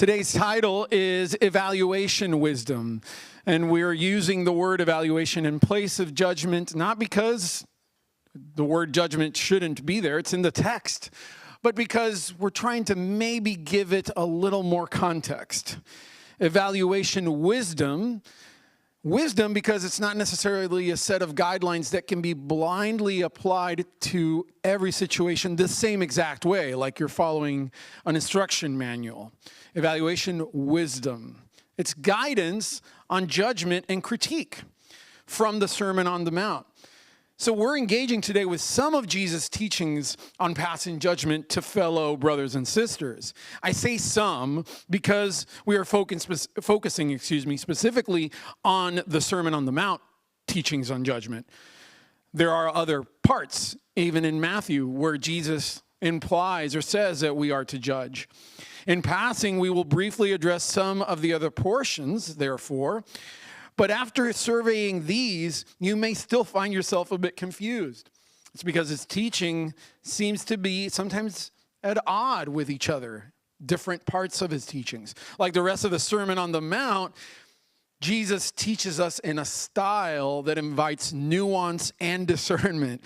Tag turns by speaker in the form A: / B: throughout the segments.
A: Today's title is Evaluation Wisdom, and we're using the word evaluation in place of judgment, not because the word judgment shouldn't be there, it's in the text, but because we're trying to maybe give it a little more context. Evaluation wisdom because it's not necessarily a set of guidelines that can be blindly applied to every situation the same exact way, like you're following an instruction manual. Evaluation wisdom. It's guidance on judgment and critique from the Sermon on the Mount. So we're engaging today with some of Jesus' teachings on passing judgment to fellow brothers and sisters. I say some because we are focusing specifically on the Sermon on the Mount teachings on judgment. There are other parts, even in Matthew, where Jesus implies or says that we are to judge. In passing, we will briefly address some of the other portions, therefore. But after surveying these, you may still find yourself a bit confused. It's because his teaching seems to be sometimes at odds with each other, different parts of his teachings. Like the rest of the Sermon on the Mount, Jesus teaches us in a style that invites nuance and discernment.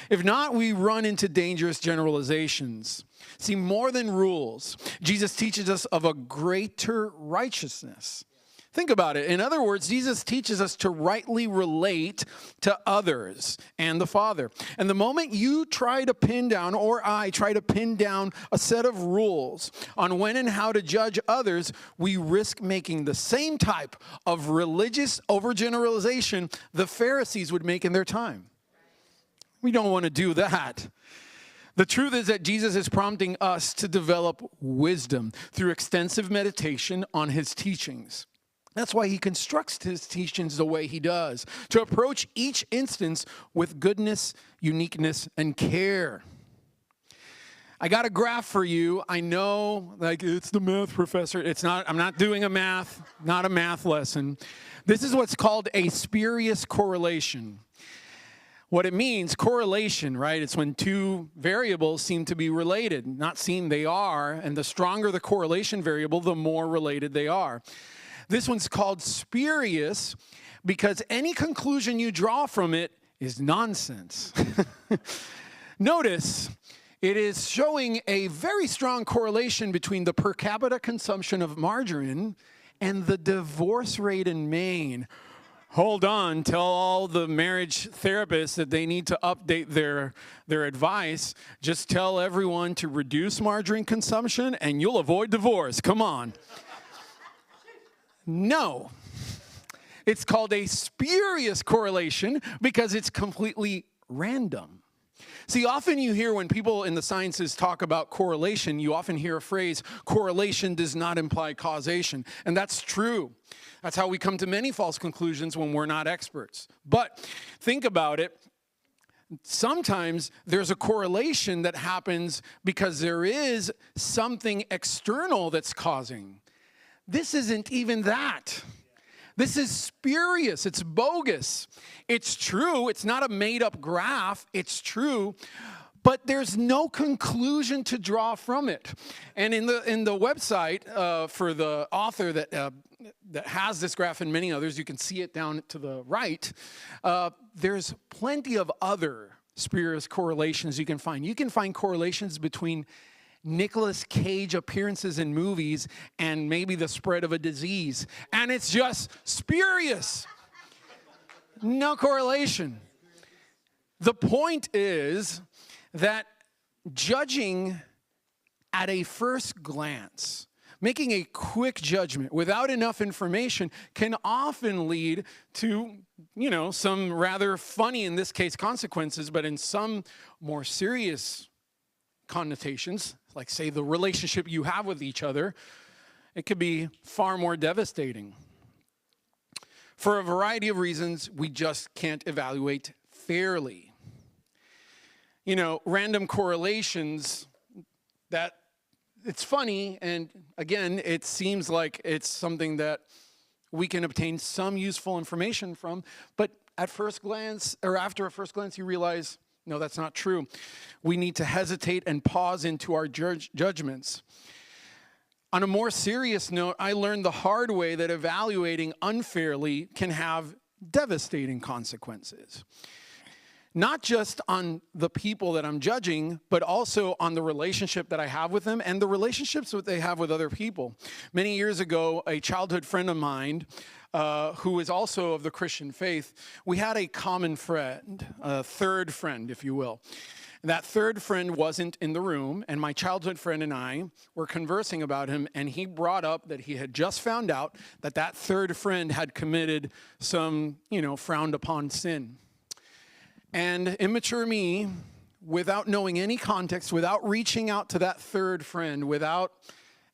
A: If not, we run into dangerous generalizations. See, more than rules, Jesus teaches us of a greater righteousness. Think about it. In other words, Jesus teaches us to rightly relate to others and the Father. And the moment you try to pin down, or I try to pin down a set of rules on when and how to judge others, we risk making the same type of religious overgeneralization the Pharisees would make in their time. We don't want to do that. The truth is that Jesus is prompting us to develop wisdom through extensive meditation on his teachings. That's why he constructs his teachings the way he does, to approach each instance with goodness, uniqueness, and care. I got a graph for you. I know, like, it's the math professor. It's not. I'm not doing not a math lesson. This is what's called a spurious correlation. What it means, correlation, right? It's when two variables seem to be related. Not seem, they are. And the stronger the correlation variable, the more related they are. This one's called spurious because any conclusion you draw from it is nonsense. Notice, it is showing a very strong correlation between the per capita consumption of margarine and the divorce rate in Maine. Hold on, tell all the marriage therapists that they need to update their advice. Just tell everyone to reduce margarine consumption and you'll avoid divorce. Come on. No, it's called a spurious correlation because it's completely random. See, often you hear when people in the sciences talk about correlation, you often hear a phrase, correlation does not imply causation. And that's true. That's how we come to many false conclusions when we're not experts. But think about it. Sometimes there's a correlation that happens because there is something external that's causing. This isn't even that. This is spurious. It's bogus. It's true. It's not a made-up graph. It's true. But there's no conclusion to draw from it. And in the website for the author that has this graph and many others, you can see it down to the right, there's plenty of other spurious correlations you can find. You can find correlations between Nicolas Cage appearances in movies and maybe the spread of a disease. And it's just spurious. No correlation. The point is that judging at a first glance, making a quick judgment without enough information can often lead to, some rather funny, in this case, consequences, but in some more serious connotations, like say the relationship you have with each other, it could be far more devastating. For a variety of reasons, we just can't evaluate fairly. Random correlations, that it's funny, and again, it seems like it's something that we can obtain some useful information from, but at first glance, or after a first glance, you realize, no, that's not true. We need to hesitate and pause into our judgments. On a more serious note, I learned the hard way that evaluating unfairly can have devastating consequences. Not just on the people that I'm judging, but also on the relationship that I have with them and the relationships that they have with other people. Many years ago, a childhood friend of mine, who is also of the Christian faith, we had a common friend, a third friend, if you will. That third friend wasn't in the room, and my childhood friend and I were conversing about him, and he brought up that he had just found out that that third friend had committed some, frowned upon sin. And immature me, without knowing any context, without reaching out to that third friend, without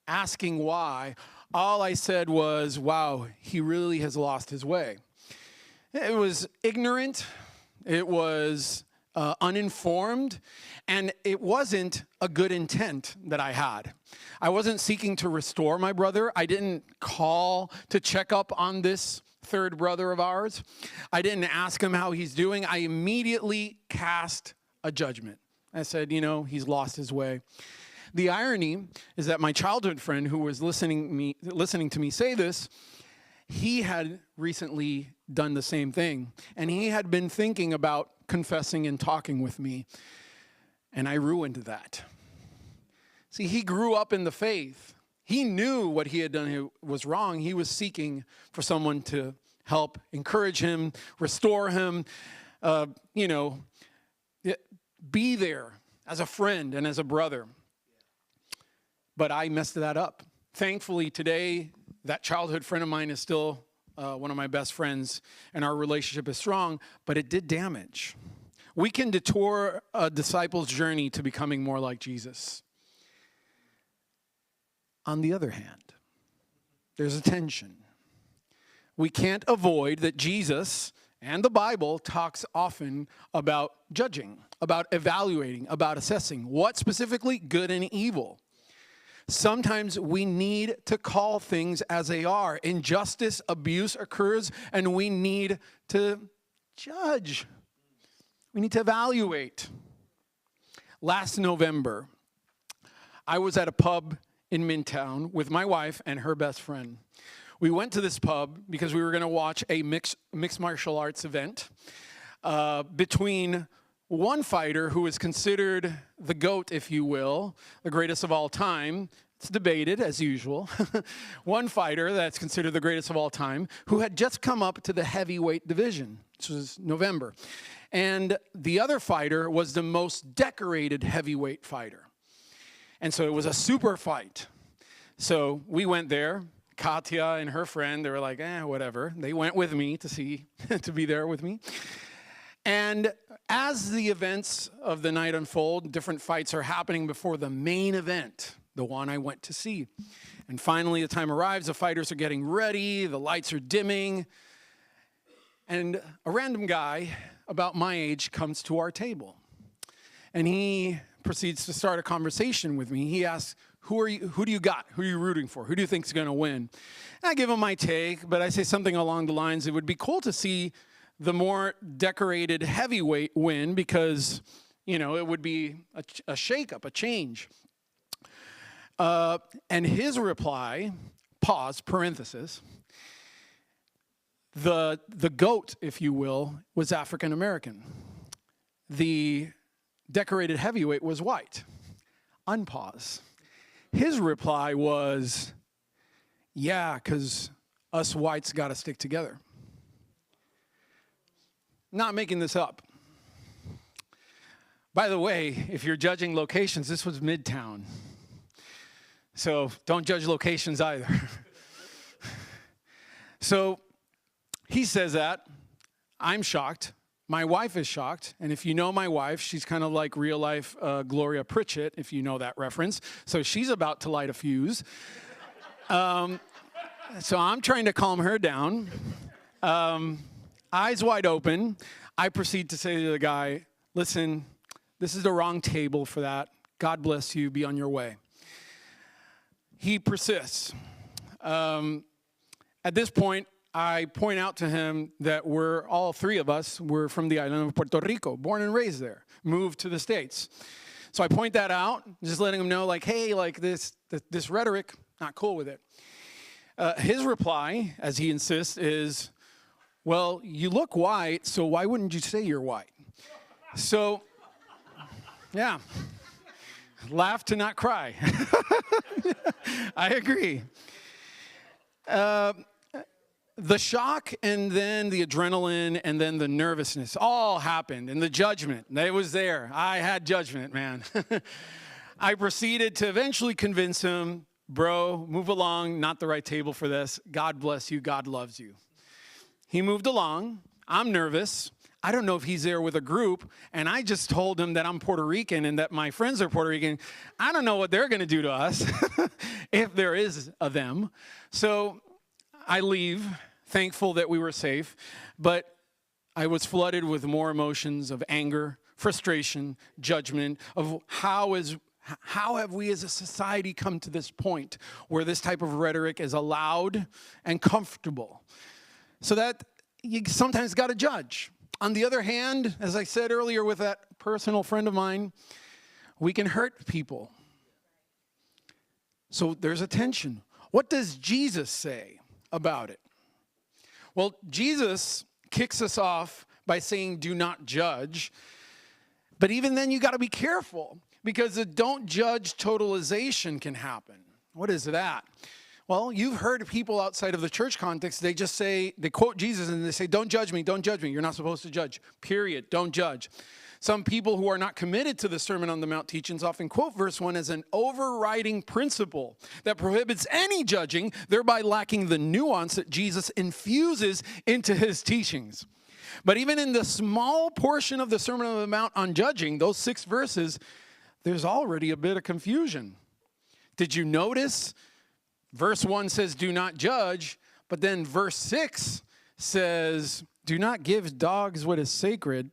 A: asking why, all I said was, wow, he really has lost his way. It was ignorant. It was uninformed, and it wasn't a good intent that I had. I wasn't seeking to restore my brother. I didn't call to check up on this third brother of ours. I didn't ask him how he's doing. I immediately cast a judgment. I said, he's lost his way. The irony is that my childhood friend who was listening to me say this, he had recently done the same thing, and he had been thinking about confessing and talking with me, and I ruined that. See, he grew up in the faith. He knew what he had done was wrong. He was seeking for someone to help encourage him, restore him, be there as a friend and as a brother. But I messed that up. Thankfully, today, that childhood friend of mine is still one of my best friends, and our relationship is strong, but it did damage. We can detour a disciple's journey to becoming more like Jesus. On the other hand, there's a tension. We can't avoid that Jesus and the Bible talks often about judging, about evaluating, about assessing. What specifically? Good and evil. Sometimes we need to call things as they are. Injustice, abuse occurs, and we need to judge. We need to evaluate. Last November, I was at a pub in Midtown with my wife and her best friend. We went to this pub because we were going to watch a mixed martial arts event between one fighter who is considered the GOAT, if you will, the greatest of all time. It's debated, as usual. One fighter that's considered the greatest of all time who had just come up to the heavyweight division. This was November. And the other fighter was the most decorated heavyweight fighter. And so it was a super fight. So we went there. Katya and her friend, they were like, whatever. They went with me to be there with me. And as the events of the night unfold, different fights are happening before the main event, the one I went to see. And finally, the time arrives, the fighters are getting ready, the lights are dimming, and a random guy about my age comes to our table. And he proceeds to start a conversation with me. He asks, who do you got? Who are you rooting for? Who do you think is going to win? And I give him my take, but I say something along the lines, it would be cool to see the more decorated heavyweight win because, it would be a shakeup, a change. And his reply, pause, parenthesis, the GOAT, if you will, was African American. The decorated heavyweight was white. Unpause. His reply was, yeah, because us whites got to stick together. Not making this up. By the way, if you're judging locations, this was Midtown. So don't judge locations either. So he says that. I'm shocked. My wife is shocked. And if you know my wife, she's kind of like real life Gloria Pritchett, if you know that reference. So she's about to light a fuse. So I'm trying to calm her down. Eyes wide open, I proceed to say to the guy, listen, this is the wrong table for that. God bless you. Be on your way. He persists. At this point, I point out to him that all three of us were from the island of Puerto Rico, born and raised there, moved to the States. So I point that out, just letting him know, like, hey, like this rhetoric, not cool with it. His reply, as he insists, is, well, you look white, so why wouldn't you say you're white? So, yeah, laugh to not cry. I agree. The shock and then the adrenaline and then the nervousness all happened, and the judgment, it was there. I had judgment, man. I proceeded to eventually convince him, bro, move along, not the right table for this. God bless you, God loves you. He moved along. I'm nervous. I don't know if he's there with a group, and I just told him that I'm Puerto Rican and that my friends are Puerto Rican. I don't know what they're going to do to us, if there is a them. So I leave, thankful that we were safe, but I was flooded with more emotions of anger, frustration, judgment, of how have we as a society come to this point where this type of rhetoric is allowed and comfortable, so that you sometimes got to judge. On the other hand, as I said earlier with that personal friend of mine, we can hurt people. So there's a tension. What does Jesus say about it? Well, Jesus kicks us off by saying, do not judge. But even then, you got to be careful, because the don't judge totalization can happen. What is that? Well, you've heard people outside of the church context, they just say, they quote Jesus and they say, don't judge me, don't judge me. You're not supposed to judge, period. Don't judge. Some people who are not committed to the Sermon on the Mount teachings often quote verse 1 as an overriding principle that prohibits any judging, thereby lacking the nuance that Jesus infuses into his teachings. But even in the small portion of the Sermon on the Mount on judging, those 6 verses, there's already a bit of confusion. Did you notice? Verse 1 says, do not judge, but then verse 6 says, do not give dogs what is sacred.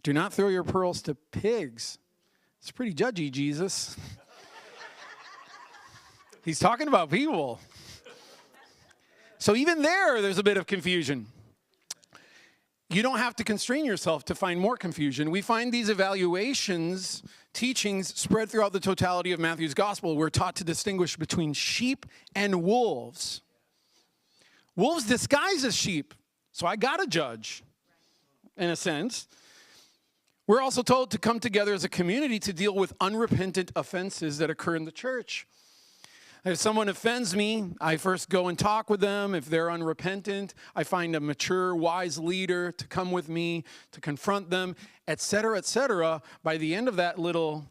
A: Do not throw your pearls to pigs. It's pretty judgy, Jesus. He's talking about people. So even there's a bit of confusion. You don't have to constrain yourself to find more confusion. We find these evaluations, teachings spread throughout the totality of Matthew's gospel. We're taught to distinguish between sheep and wolves. Wolves disguise as sheep, so I got to judge, in a sense. We're also told to come together as a community to deal with unrepentant offenses that occur in the church. If someone offends me, I first go and talk with them. If they're unrepentant, I find a mature, wise leader to come with me, to confront them, etc., etc. By the end of that little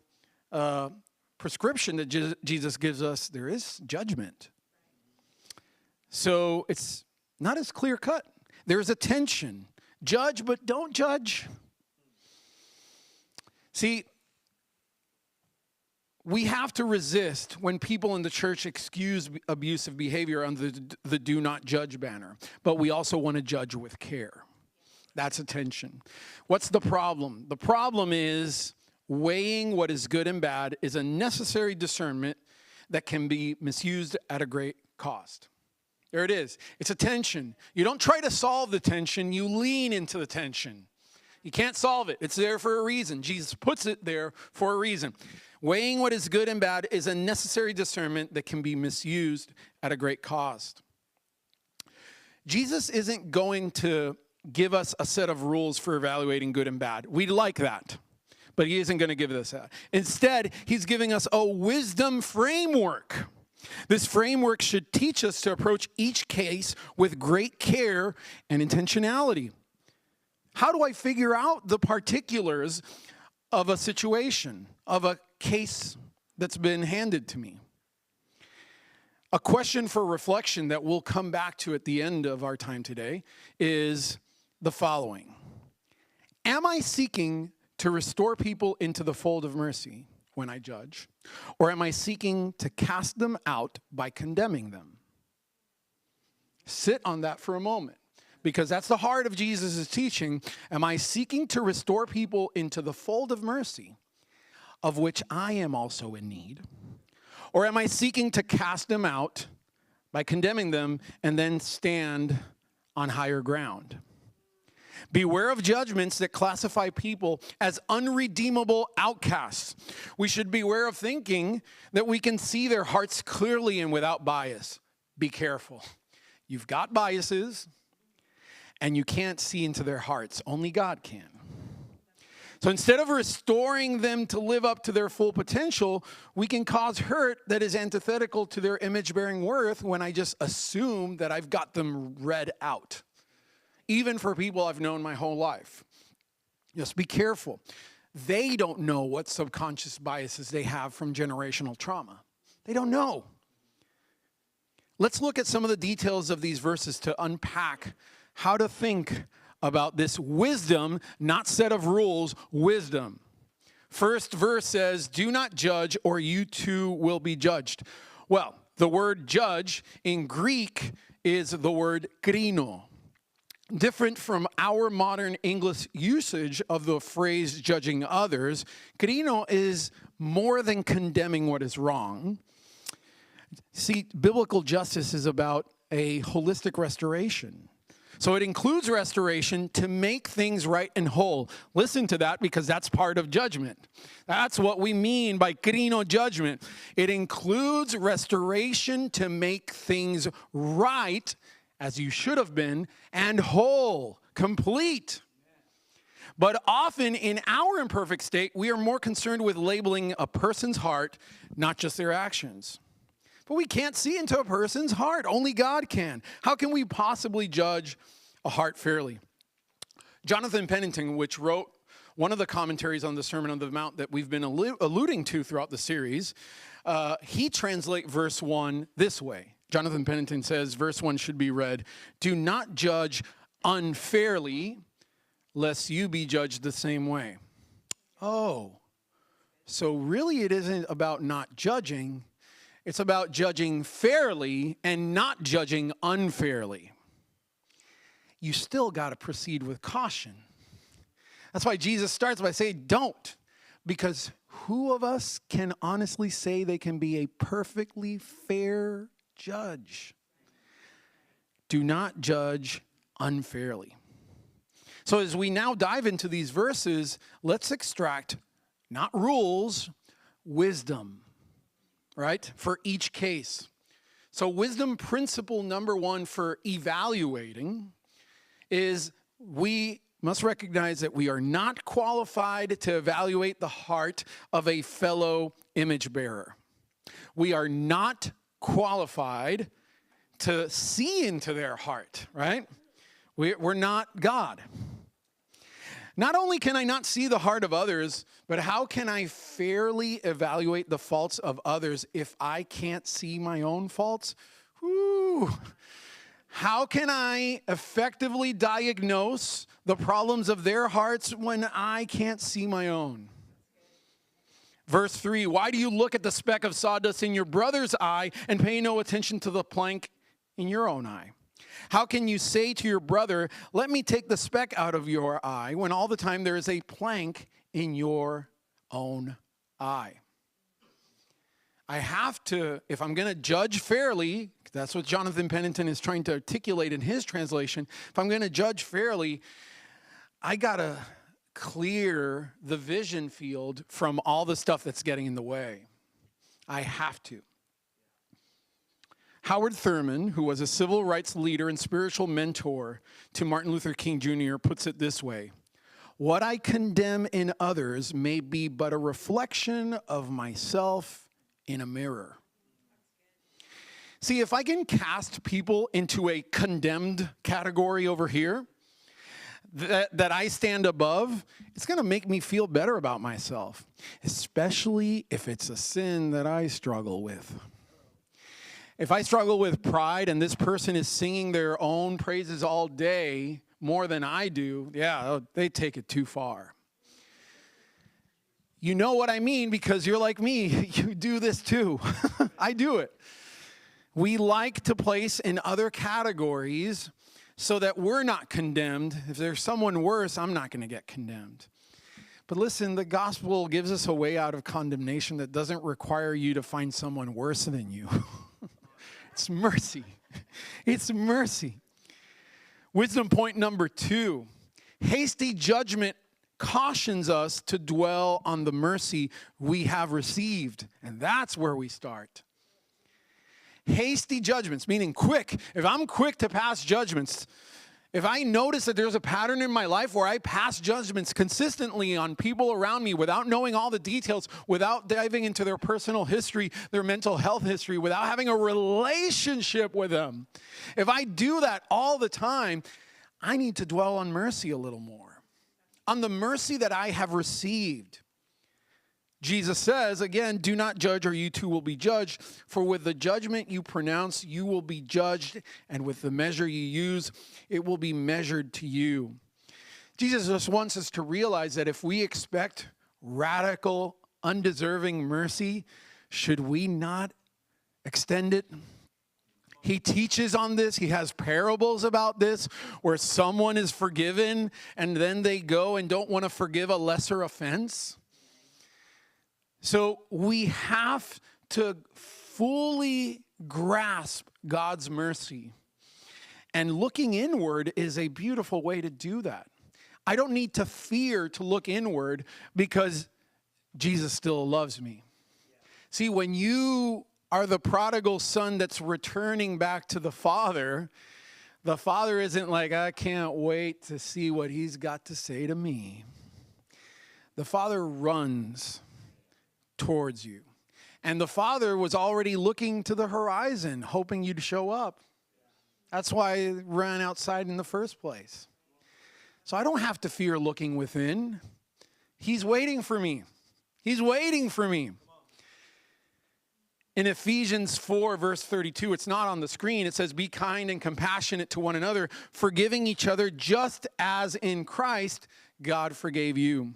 A: prescription that Jesus gives us, there is judgment. So it's not as clear cut. There's a tension. Judge, but don't judge. See, we have to resist when people in the church excuse abusive behavior under the do not judge banner, but we also want to judge with care. That's a tension. What's the problem? The problem is weighing what is good and bad is a necessary discernment that can be misused at a great cost. There it is. It's a tension. You don't try to solve the tension, you lean into the tension. You can't solve it. It's there for a reason. Jesus puts it there for a reason. Weighing what is good and bad is a necessary discernment that can be misused at a great cost. Jesus isn't going to give us a set of rules for evaluating good and bad. We like that, but he isn't going to give us that. Instead, he's giving us a wisdom framework. This framework should teach us to approach each case with great care and intentionality. How do I figure out the particulars of a situation, of a case that's been handed to me? A question for reflection that we'll come back to at the end of our time today is the following. Am I seeking to restore people into the fold of mercy when I judge? Or am I seeking to cast them out by condemning them? Sit on that for a moment, because that's the heart of Jesus' teaching. Am I seeking to restore people into the fold of mercy, of which I am also in need? Or am I seeking to cast them out by condemning them and then stand on higher ground? Beware of judgments that classify people as unredeemable outcasts. We should beware of thinking that we can see their hearts clearly and without bias. Be careful. You've got biases, and you can't see into their hearts. Only God can. So instead of restoring them to live up to their full potential, we can cause hurt that is antithetical to their image-bearing worth when I just assume that I've got them read out. Even for people I've known my whole life. Just be careful. They don't know what subconscious biases they have from generational trauma. They don't know. Let's look at some of the details of these verses to unpack how to think about this wisdom, not set of rules, wisdom. First verse says, do not judge or you too will be judged. Well, the word judge in Greek is the word krino. Different from our modern English usage of the phrase judging others, krino is more than condemning what is wrong. See, biblical justice is about a holistic restoration. So it includes restoration to make things right and whole. Listen to that because that's part of judgment. That's what we mean by krino judgment. It includes restoration to make things right as you should have been and whole, complete. But often in our imperfect state, we are more concerned with labeling a person's heart, not just their actions. But we can't see into a person's heart. Only God can. How can we possibly judge a heart fairly? Jonathan Pennington, which wrote one of the commentaries on the Sermon on the Mount that we've been alluding to throughout the series, he translates verse 1 this way. Jonathan Pennington says verse 1 should be read, do not judge unfairly, lest you be judged the same way. Oh, so really it isn't about not judging. It's about judging fairly and not judging unfairly. You still got to proceed with caution. That's why Jesus starts by saying, don't. Because who of us can honestly say they can be a perfectly fair judge? Do not judge unfairly. So as we now dive into these verses, let's extract, not rules, wisdom. Right? For each case. So wisdom principle number 1 for evaluating is we must recognize that we are not qualified to evaluate the heart of a fellow image bearer. We are not qualified to see into their heart, right? We're not God. Not only can I not see the heart of others, but how can I fairly evaluate the faults of others if I can't see my own faults? Whew. How can I effectively diagnose the problems of their hearts when I can't see my own? Verse 3, why do you look at the speck of sawdust in your brother's eye and pay no attention to the plank in your own eye? How can you say to your brother, let me take the speck out of your eye, when all the time there is a plank in your own eye? I have to, if I'm going to judge fairly, that's what Jonathan Pennington is trying to articulate in his translation. If I'm going to judge fairly, I got to clear the vision field from all the stuff that's getting in the way. I have to. Howard Thurman, who was a civil rights leader and spiritual mentor to Martin Luther King Jr., puts it this way: what I condemn in others may be but a reflection of myself in a mirror. See, if I can cast people into a condemned category over here, that I stand above, it's going to make me feel better about myself, especially if it's a sin that I struggle with. If I struggle with pride and this person is singing their own praises all day more than I do, yeah, they take it too far. You know what I mean because you're like me. You do this too. I do it. We like to place in other categories so that we're not condemned. If there's someone worse, I'm not going to get condemned. But listen, the gospel gives us a way out of condemnation that doesn't require you to find someone worse than you. It's mercy. It's mercy. Wisdom point number 2. Hasty judgment cautions us to dwell on the mercy we have received. And that's where we start. Hasty judgments, meaning quick. If I'm quick to pass judgments, if I notice that there's a pattern in my life where I pass judgments consistently on people around me without knowing all the details, without diving into their personal history, their mental health history, without having a relationship with them, if I do that all the time, I need to dwell on mercy a little more, on the mercy that I have received. Jesus says, again, do not judge or you too will be judged. For with the judgment you pronounce, you will be judged. And with the measure you use, it will be measured to you. Jesus just wants us to realize that if we expect radical, undeserving mercy, should we not extend it? He teaches on this. He has parables about this where someone is forgiven and then they go and don't want to forgive a lesser offense. So we have to fully grasp God's mercy. And looking inward is a beautiful way to do that. I don't need to fear to look inward because Jesus still loves me. See, when you are the prodigal son that's returning back to the Father isn't like, I can't wait to see what he's got to say to me. The Father runs towards you. And the Father was already looking to the horizon, hoping you'd show up. That's why I ran outside in the first place. So I don't have to fear looking within. He's waiting for me. He's waiting for me. In Ephesians 4, verse 32, it's not on the screen. It says, be kind and compassionate to one another, forgiving each other just as in Christ God forgave you.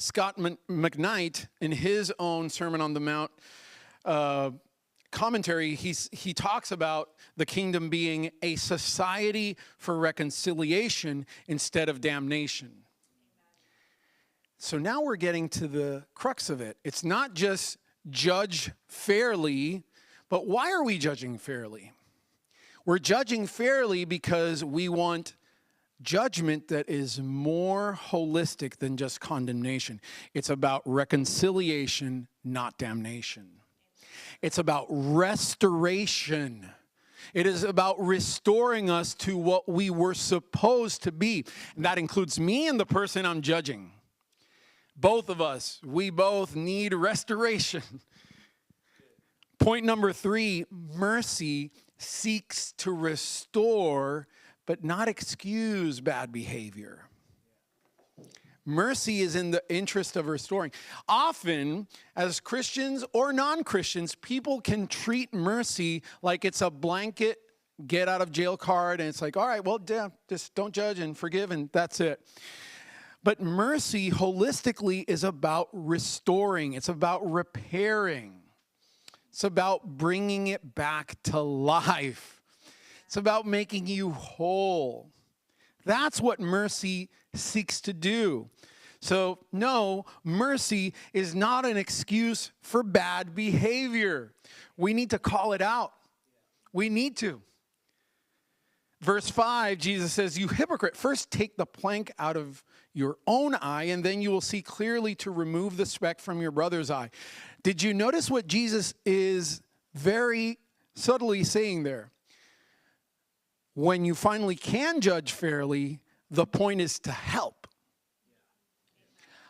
A: Scott McKnight, in his own Sermon on the Mount commentary, he talks about the kingdom being a society for reconciliation instead of damnation. So now we're getting to the crux of it. It's not just judge fairly, but why are we judging fairly? We're judging fairly because we want judgment that is more holistic than just condemnation. It's about reconciliation, not damnation. It's about restoration. It is about restoring us to what we were supposed to be. And that includes me and the person I'm judging. Both of us, we both need restoration. Point number 3, mercy seeks to restore but not excuse bad behavior. Mercy is in the interest of restoring. Often, as Christians or non-Christians, people can treat mercy like it's a blanket get out of jail card, and it's like, all right, well, just don't judge and forgive, and that's it. But mercy holistically is about restoring. It's about repairing. It's about bringing it back to life. It's about making you whole. That's what mercy seeks to do. So, no, mercy is not an excuse for bad behavior. We need to call it out. We need to. Verse 5, Jesus says, you hypocrite, first take the plank out of your own eye, and then you will see clearly to remove the speck from your brother's eye. Did you notice what Jesus is very subtly saying there? When you finally can judge fairly, the point is to help.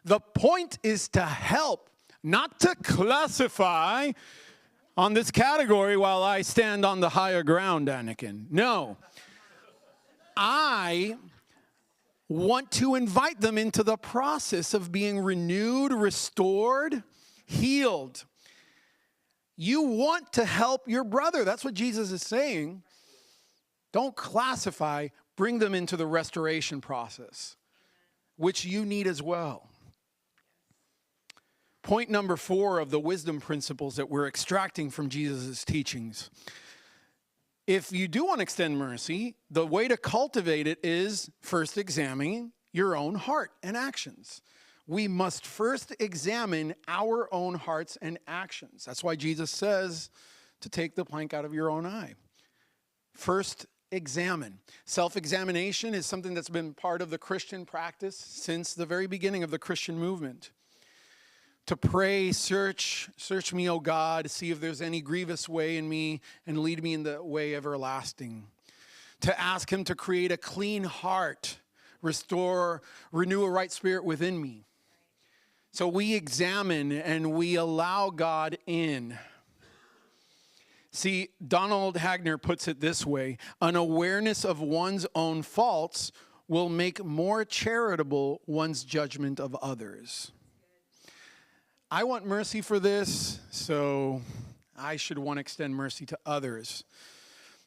A: The point is to help, not to classify on this category while I stand on the higher ground, Anakin. No. I want to invite them into the process of being renewed, restored, healed. You want to help your brother. That's what Jesus is saying. Don't classify, bring them into the restoration process, which you need as well. Point number 4 of the wisdom principles that we're extracting from Jesus' teachings. If you do want to extend mercy, the way to cultivate it is first examining your own heart and actions. We must first examine our own hearts and actions. That's why Jesus says to take the plank out of your own eye. First self-examine. Self-examination is something that's been part of the Christian practice since the very beginning of the Christian movement. To pray, search me, O God, see if there's any grievous way in me and lead me in the way everlasting. To ask him to create a clean heart, renew a right spirit within me. So we examine and we allow God in. See, Donald Hagner puts it this way: an awareness of one's own faults will make more charitable one's judgment of others. I want mercy for this, so I should want to extend mercy to others.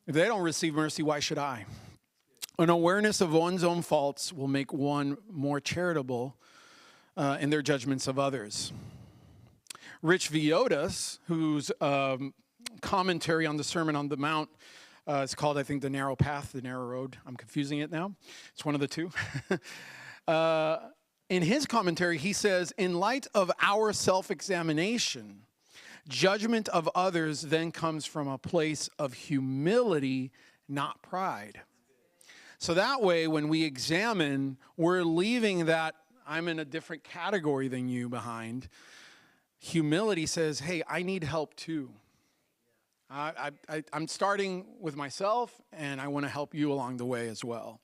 A: If they don't receive mercy, why should I? An awareness of one's own faults will make one more charitable in their judgments of others. Rich Villodas, whose commentary on the Sermon on the Mount is called, I think, The Narrow Path, The Narrow Road. I'm confusing it now. It's one of the two. In his commentary, he says, in light of our self-examination, judgment of others then comes from a place of humility, not pride. So that way, when we examine, we're leaving that I'm in a different category than you behind. Humility says, hey, I need help too. I'm starting with myself, and I want to help you along the way as well.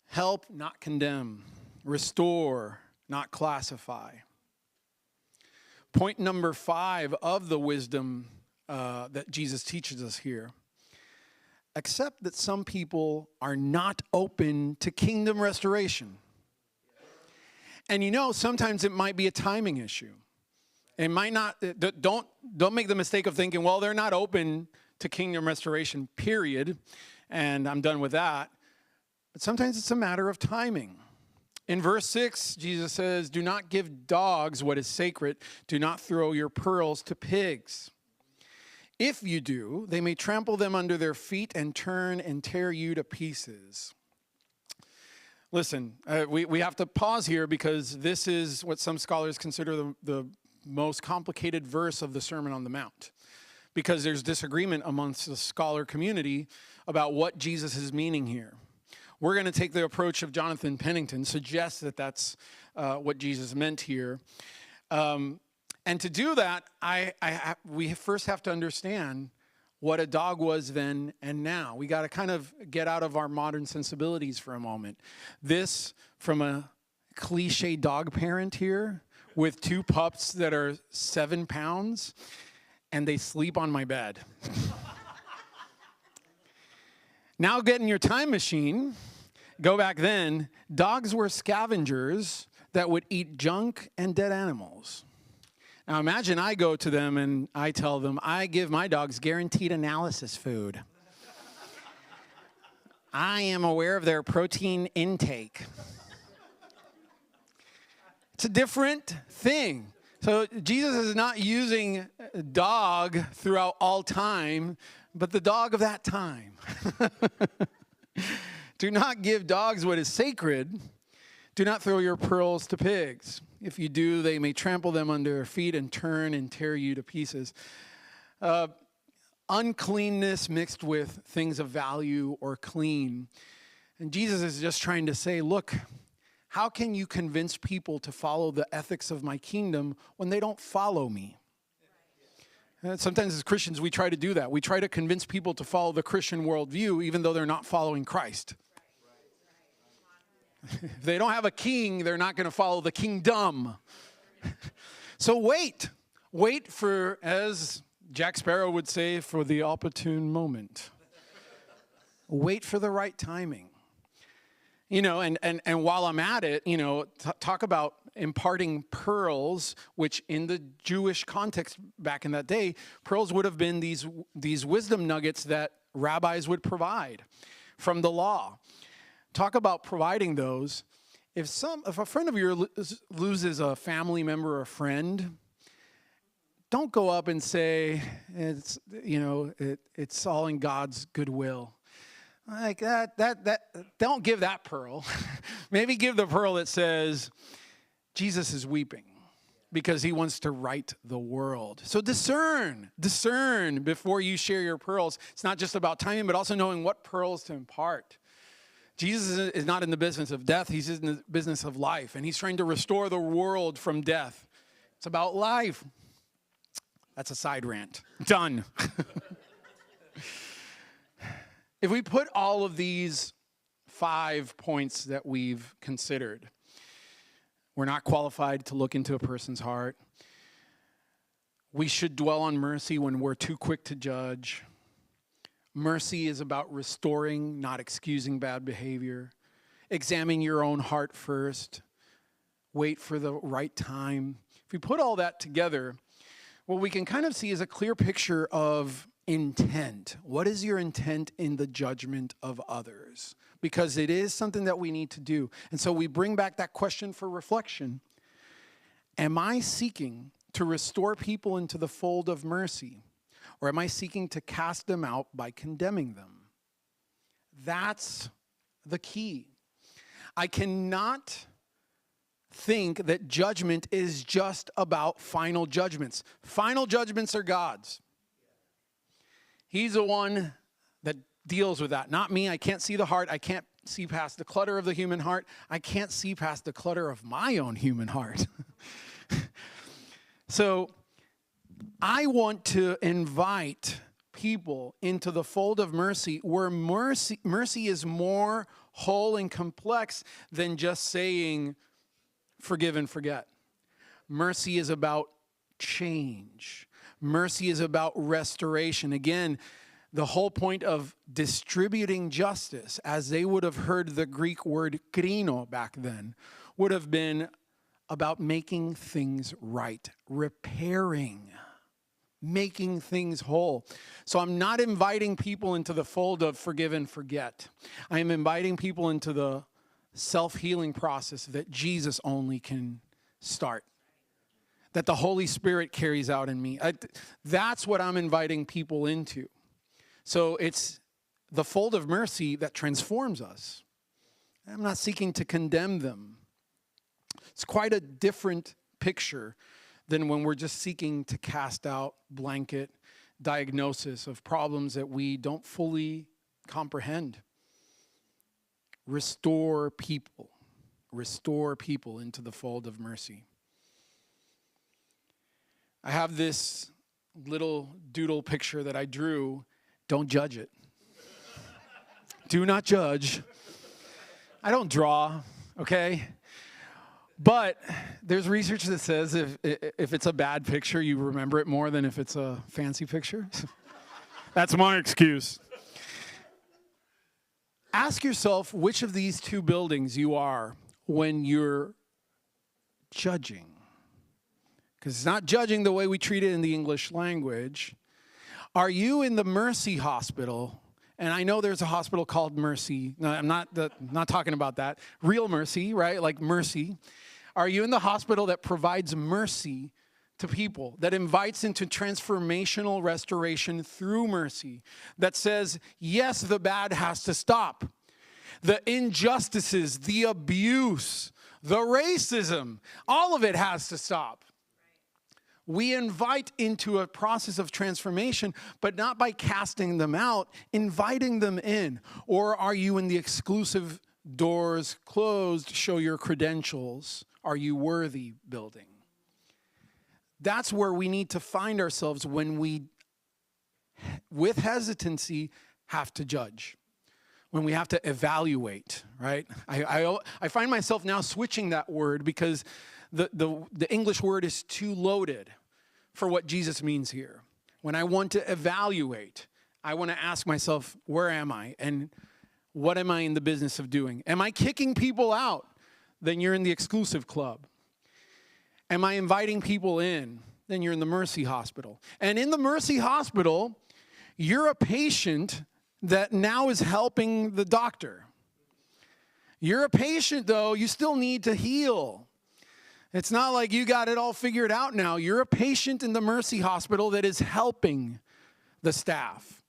A: Help, not condemn. Restore, not classify. Point number 5 of the wisdom that Jesus teaches us here. Accept that some people are not open to kingdom restoration. And sometimes it might be a timing issue. It might not, don't make the mistake of thinking, well, they're not open to kingdom restoration, period, and I'm done with that. But sometimes it's a matter of timing. In verse 6, Jesus says, do not give dogs what is sacred. Do not throw your pearls to pigs. If you do, they may trample them under their feet and turn and tear you to pieces. Listen, we have to pause here because this is what some scholars consider the most complicated verse of the Sermon on the Mount, because there's disagreement amongst the scholar community about what Jesus is meaning here. We're going to take the approach of Jonathan Pennington, suggest that that's what Jesus meant here. And to do that, we first have to understand what a dog was then and now. We got to kind of get out of our modern sensibilities for a moment. This from a cliche dog parent here with 2 pups that are 7 pounds, and they sleep on my bed. Now get in your time machine. Go back then, dogs were scavengers that would eat junk and dead animals. Now imagine I go to them and I tell them, I give my dogs guaranteed analysis food. I am aware of their protein intake. It's a different thing. So Jesus is not using dog throughout all time, but the dog of that time. Do not give dogs what is sacred. Do not throw your pearls to pigs. If you do, they may trample them under their feet and turn and tear you to pieces. Uncleanness mixed with things of value or clean. And Jesus is just trying to say, look, how can you convince people to follow the ethics of my kingdom when they don't follow me? And sometimes as Christians, we try to do that. We try to convince people to follow the Christian worldview, even though they're not following Christ. If they don't have a king, they're not going to follow the kingdom. So wait for, as Jack Sparrow would say, for the opportune moment. Wait for the right timing. And while I'm at it, talk about imparting pearls, which in the Jewish context back in that day, pearls would have been these wisdom nuggets that rabbis would provide from the law. Talk about providing those. If a friend of yours loses a family member or a friend, don't go up and say it's all in God's goodwill. Like that don't give that pearl. Maybe give the pearl that says Jesus is weeping. because he wants to right the world. So discern before you share your pearls. It's not just about timing, but also knowing what pearls to impart. Jesus is not in the business of death. He's in the business of life, and he's trying to restore the world from death. It's about life. That's a side rant. Done. If we put all of these 5 points that we've considered, we're not qualified to look into a person's heart. We should dwell on mercy when we're too quick to judge. Mercy is about restoring, not excusing bad behavior. Examine your own heart first. Wait for the right time. If we put all that together, what we can kind of see is a clear picture of intent. What is your intent in the judgment of others? Because it is something that we need to do. And so we bring back that question for reflection. Am I seeking to restore people into the fold of mercy? Or am I seeking to cast them out by condemning them? That's the key. I cannot think that judgment is just about final judgments. Final judgments are God's. He's the one that deals with that, not me. I can't see the heart. I can't see past the clutter of the human heart. I can't see past the clutter of my own human heart. So I want to invite people into the fold of mercy where mercy is more whole and complex than just saying forgive and forget. Mercy is about change. Mercy is about restoration. Again, the whole point of distributing justice, as they would have heard the Greek word krino back then, would have been about making things right, repairing, making things whole. So I'm not inviting people into the fold of forgive and forget. I am inviting people into the self-healing process that Jesus only can start, that the Holy Spirit carries out in me. That's what I'm inviting people into. So it's the fold of mercy that transforms us. I'm not seeking to condemn them. It's quite a different picture than when we're just seeking to cast out blanket diagnosis of problems that we don't fully comprehend. Restore people into the fold of mercy. I have this little doodle picture that I drew. Don't judge it. Do not judge. I don't draw, okay? But there's research that says if it's a bad picture, you remember it more than if it's a fancy picture. That's my excuse. Ask yourself which of these two buildings you are when you're judging. Because it's not judging the way we treat it in the English language. Are you in the Mercy Hospital? And I know there's a hospital called Mercy. No, I'm not talking about that. Real mercy, right? Like mercy. Are you in the hospital that provides mercy to people, that invites into transformational restoration through mercy, that says, yes, the bad has to stop. The injustices, the abuse, the racism, all of it has to stop. We invite into a process of transformation, but not by casting them out, inviting them in. Or are you in the exclusive doors closed, show your credentials, are you worthy building? That's where we need to find ourselves when we, with hesitancy, have to judge. When we have to evaluate, right? I find myself now switching that word because the English word is too loaded for what Jesus means here. When I want to evaluate, I want to ask myself, where am I? And what am I in the business of doing? Am I kicking people out? Then you're in the exclusive club. Am I inviting people in? Then you're in the Mercy Hospital. And in the Mercy Hospital, you're a patient that now is helping the doctor. You're a patient, though. You still need to heal. It's not like you got it all figured out now. You're a patient in the Mercy Hospital that is helping the staff.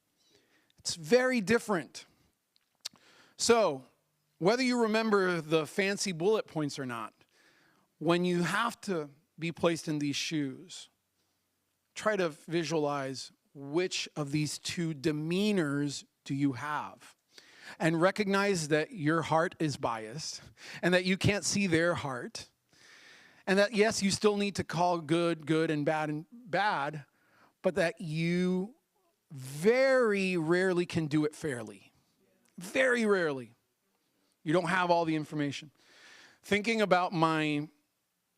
A: It's very different. So, whether you remember the fancy bullet points or not, when you have to be placed in these shoes, try to visualize which of these two demeanors do you have. And recognize that your heart is biased and that you can't see their heart. And that, yes, you still need to call good, good, and bad, but that you very rarely can do it fairly. Very rarely. You don't have all the information. Thinking about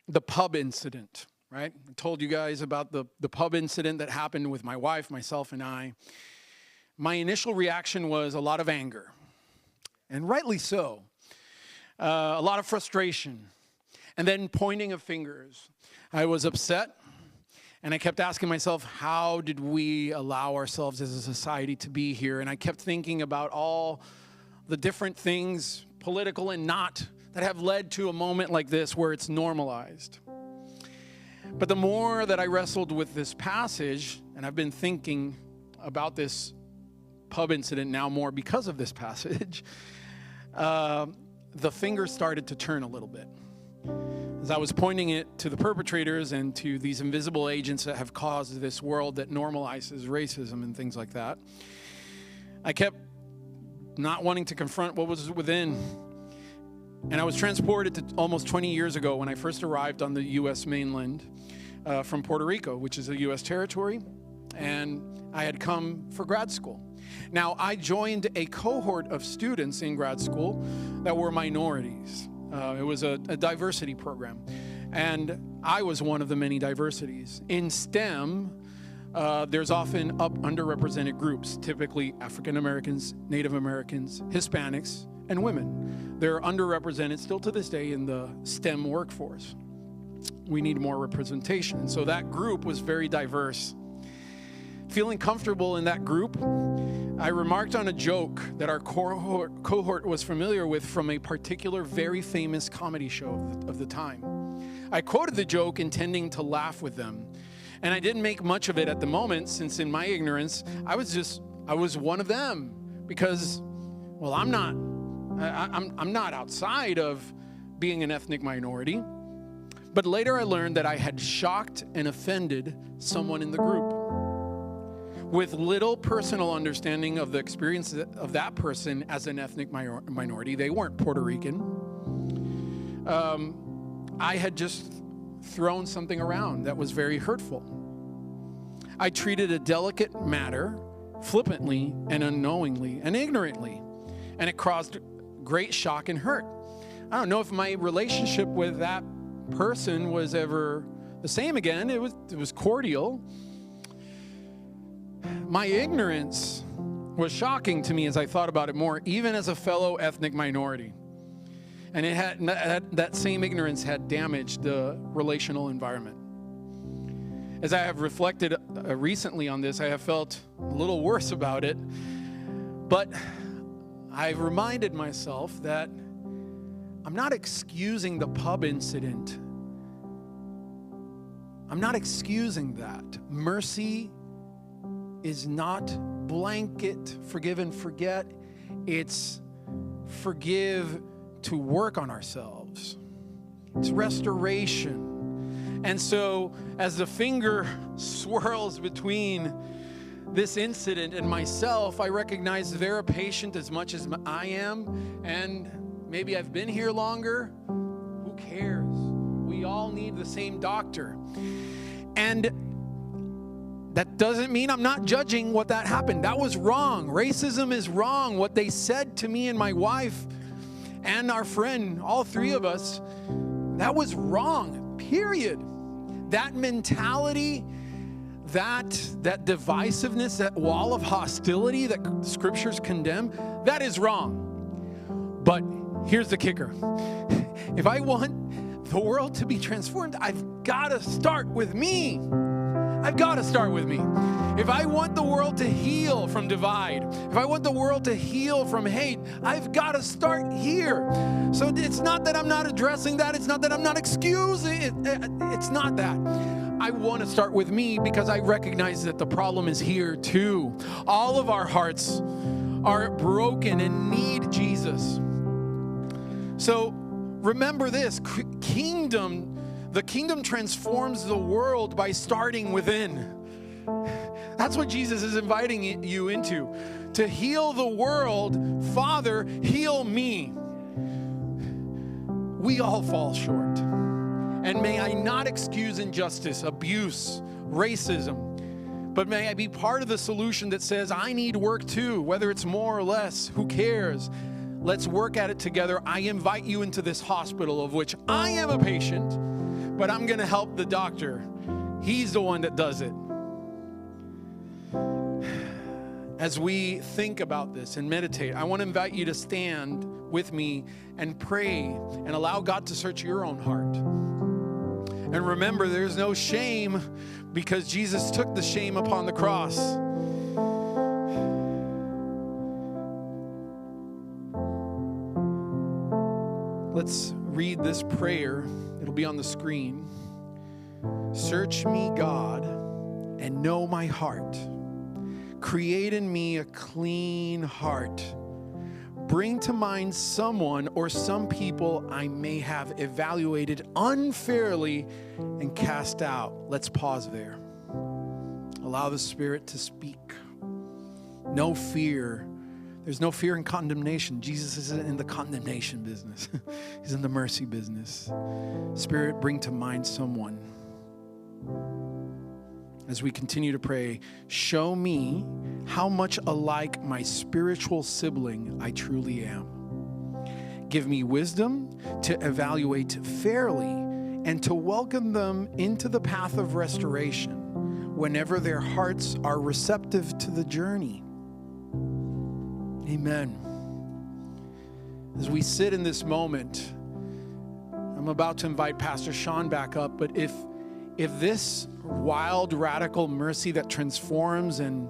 A: the pub incident, right? I told you guys about the pub incident that happened with my wife, myself, and I. My initial reaction was a lot of anger, and rightly so. A lot of frustration, and then pointing of fingers. I was upset, and I kept asking myself, how did we allow ourselves as a society to be here? And I kept thinking about all the different things, political and not, that have led to a moment like this where it's normalized. But the more that I wrestled with this passage, and I've been thinking about this pub incident now more because of this passage, the finger started to turn a little bit. As I was pointing it to the perpetrators and to these invisible agents that have caused this world that normalizes racism and things like that, I kept not wanting to confront what was within. And I was transported to almost 20 years ago when I first arrived on the U.S. mainland from Puerto Rico, which is a U.S. territory, and I had come for grad school. Now, I joined a cohort of students in grad school that were minorities. It was a diversity program, and I was one of the many diversities. In STEM, there's often underrepresented groups, typically African Americans, Native Americans, Hispanics, and women. They're underrepresented still to this day in the STEM workforce. We need more representation. So that group was very diverse. Feeling comfortable in that group, I remarked on a joke that our cohort was familiar with from a particular very famous comedy show of the time. I quoted the joke intending to laugh with them, and I didn't make much of it at the moment, since in my ignorance, I was one of them, because, well, I'm not outside of being an ethnic minority. But later I learned that I had shocked and offended someone in the group. With little personal understanding of the experience of that person as an ethnic minority, they weren't Puerto Rican. I had just thrown something around that was very hurtful. I treated a delicate matter flippantly and unknowingly and ignorantly, and it caused great shock and hurt. I don't know if my relationship with that person was ever the same again. It was cordial. My ignorance was shocking to me as I thought about it more, even as a fellow ethnic minority. And it had that same ignorance had damaged the relational environment. As I have reflected recently on this, I have felt a little worse about it. But I've reminded myself that I'm not excusing the pub incident. I'm not excusing that. Mercy is not blanket forgive and forget. It's forgive to work on ourselves. It's restoration. And so as the finger swirls between this incident and myself, I recognize they're a patient as much as I am, and maybe I've been here longer. Who cares? We all need the same doctor. And that doesn't mean I'm not judging what that happened. That was wrong. Racism is wrong. What they said to me and my wife and our friend, all three of us, that was wrong, period. That mentality, that divisiveness, that wall of hostility that scriptures condemn, that is wrong. But here's the kicker. If I want the world to be transformed, I've got to start with me. I've got to start with me. If I want the world to heal from divide, if I want the world to heal from hate, I've got to start here. So it's not that I'm not addressing that. It's not that I'm not excusing it. It's not that. I want to start with me because I recognize that the problem is here too. All of our hearts are broken and need Jesus. So remember this, The kingdom transforms the world by starting within. That's what Jesus is inviting you into. To heal the world, Father, heal me. We all fall short. And may I not excuse injustice, abuse, racism, but may I be part of the solution that says, I need work too, whether it's more or less, who cares? Let's work at it together. I invite you into this hospital of which I am a patient, but I'm going to help the doctor. He's the one that does it. As we think about this and meditate, I want to invite you to stand with me and pray and allow God to search your own heart. And remember, there's no shame because Jesus took the shame upon the cross. Let's read this prayer. It'll be on the screen. Search me, God, and know my heart. Create in me a clean heart. Bring to mind someone or some people I may have evaluated unfairly and cast out. Let's pause there. Allow the Spirit to speak. No fear. There's no fear in condemnation. Jesus isn't in the condemnation business. He's in the mercy business. Spirit, bring to mind someone. As we continue to pray, show me how much alike my spiritual sibling I truly am. Give me wisdom to evaluate fairly and to welcome them into the path of restoration whenever their hearts are receptive to the journey. Amen. As we sit in this moment, I'm about to invite Pastor Sean back up, but if this wild, radical mercy that transforms and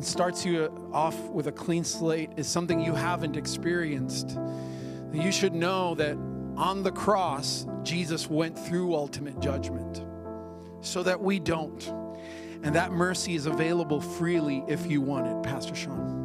A: starts you off with a clean slate is something you haven't experienced, you should know that on the cross, Jesus went through ultimate judgment so that we don't. And that mercy is available freely if you want it. Pastor Sean.